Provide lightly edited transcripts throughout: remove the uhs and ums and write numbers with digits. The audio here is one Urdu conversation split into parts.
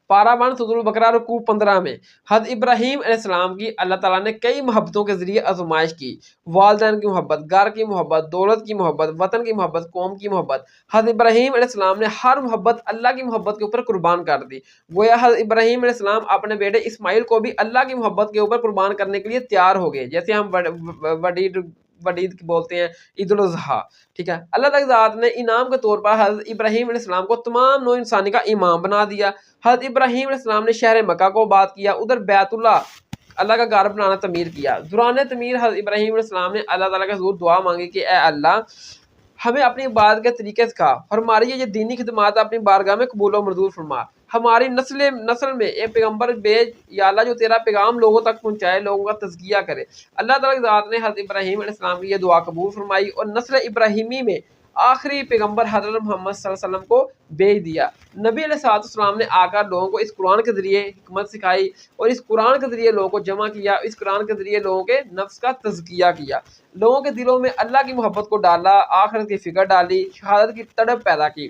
پارہ 1 سورۃ البقرہ رکوع 15 میں حضرت ابراہیم علیہ السلام کی اللہ تعالیٰ نے کئی محبتوں کے ذریعے آزمائش کی، والدین کی محبت، گھر کی محبت، دولت کی محبت، وطن کی محبت، قوم کی محبت۔ حضرت ابراہیم علیہ السلام نے ہر محبت اللہ کی محبت کے اوپر قربان کر دی، گویا حضرت ابراہیم علیہ السلام اپنے بیٹے اسماعیل کو بھی اللہ کی محبت کے اوپر قربان کرنے کے لیے تیار ہو گئے، جیسے ہم وڈید بولتے ہیں عید الاضحیٰ، ٹھیک ہے۔ اللہ تعالیٰ ذات نے انعام کے طور پر حضرت ابراہیم علیہ السلام کو تمام نوع انسانی کا امام بنا دیا۔ حضرت ابراہیم علیہ السلام نے شہر مکہ کو آباد کیا، ادھر بیت اللہ کا گھر بنانا تعمیر کیا۔ دوران تعمیر حضرت ابراہیم علیہ السلام نے اللہ تعالیٰ کے حضور دعا مانگی کہ اے اللہ ہمیں اپنی عبادت کے طریقے سکھا، اور ہماری یہ دینی خدمات اپنی بارگاہ میں قبول و منظور فرما، ہماری نسل میں ایک پیغمبر بھیج یا اللہ جو تیرا پیغام لوگوں تک پہنچائے، لوگوں کا تزکیہ کرے۔ اللہ تعالیٰ کی ذات نے حضرت ابراہیم علیہ السلام کی یہ دعا قبول فرمائی اور نسل ابراہیمی میں آخری پیغمبر حضرت محمد صلی اللہ علیہ وسلم کو بھیج دیا۔ نبی علیہ السلام نے آ کر لوگوں کو اس قرآن کے ذریعے حکمت سکھائی اور اس قرآن کے ذریعے لوگوں کو جمع کیا، اس قرآن کے ذریعے لوگوں کے نفس کا تزکیہ کیا، لوگوں کے دلوں میں اللہ کی محبت کو ڈالا، آخرت کی فکر ڈالی، شہادت کی تڑپ پیدا کی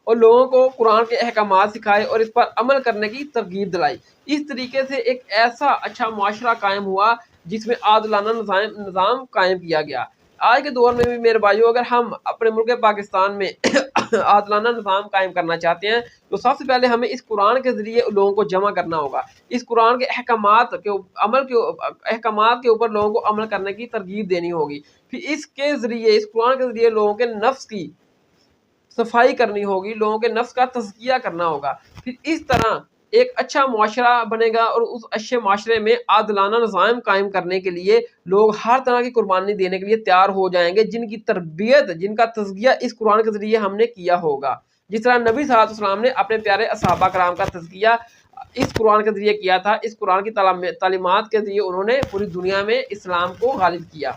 اور لوگوں کو قرآن کے احکامات سکھائے اور اس پر عمل کرنے کی ترغیب دلائی۔ اس طریقے سے ایک ایسا اچھا معاشرہ قائم ہوا جس میں عادلانہ نظام قائم کیا گیا۔ آج کے دور میں بھی میرے بھائیوں، اگر ہم اپنے ملک پاکستان میں عادلانہ نظام قائم کرنا چاہتے ہیں تو سب سے پہلے ہمیں اس قرآن کے ذریعے لوگوں کو جمع کرنا ہوگا، اس قرآن کے احکامات کے اوپر لوگوں کو عمل کرنے کی ترغیب دینی ہوگی، پھر اس قرآن کے ذریعے لوگوں کے نفس کی صفائی کرنی ہوگی، لوگوں کے نفس کا تزکیہ کرنا ہوگا، پھر اس طرح ایک اچھا معاشرہ بنے گا اور اس اچھے معاشرے میں عادلانہ نظام قائم کرنے کے لیے لوگ ہر طرح کی قربانی دینے کے لیے تیار ہو جائیں گے، جن کی تربیت، جن کا تزکیہ اس قرآن کے ذریعے ہم نے کیا ہوگا، جس طرح نبی صلی اللہ علیہ وسلم نے اپنے پیارے صحابہ کرام کا تزکیہ اس قرآن کے ذریعے کیا تھا۔ اس قرآن کی تعلیمات کے ذریعے انہوں نے پوری دنیا میں اسلام کو غالب کیا۔